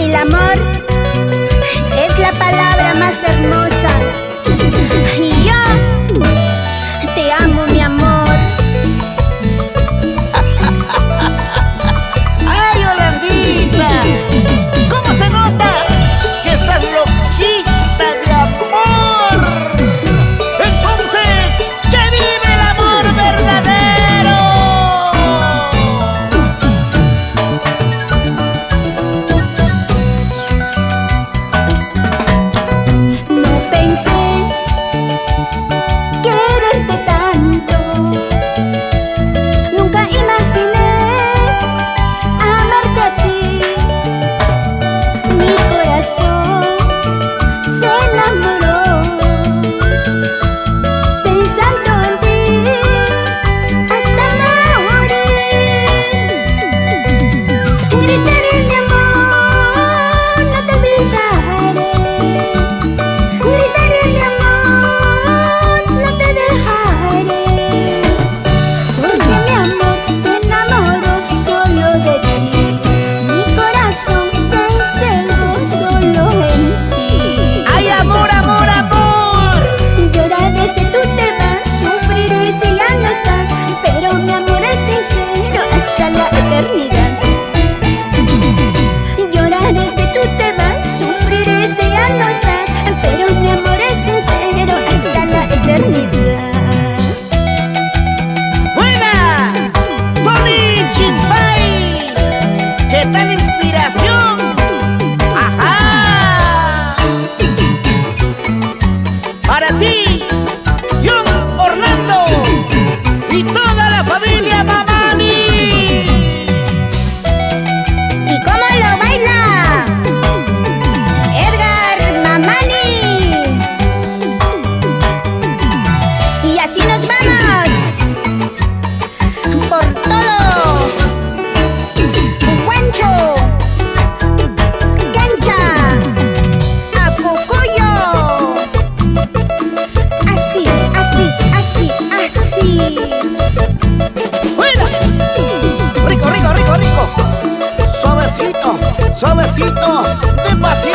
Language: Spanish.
El amor es la palabra más hermosa. Y yo te amo, mi amor. ¡Ay, Yolandita! ¿Cómo se nota que estás loquita de amor? Entonces, ¡que vive el amor verdadero! No pensé quererte tanto, nunca imaginé amarte a ti. Mi corazón se enamoró pensando en ti hasta morir. Gritaré mi amor, no te olvidaré. Gritaré mi amor, no te dejaré. Porque mi amor se enamoró solo de ti. Mi corazón se encegó solo en ti. ¡Ay, amor, amor, amor! Lloraré si tú te vas, sufriré si ya no estás, pero mi amor es sincero hasta la eternidad. Lloraré si tú te vas, sufriré si ya no estás, pero mi amor es sincero hasta la eternidad. ¡Buena! ¡Tony Chimpay! ¿Qué tal inspiración? ¡Ajá! Para ti, John Orlando y toda la familia Mamani. ¿Y cómo lo baila? Edgar Mamani. Y así nos vamos por todo Huencho, Kencha, Acucuyo. Así, así, así, así. ¡Buena! Rico, rico, rico, rico. Suavecito, suavecito, despacito.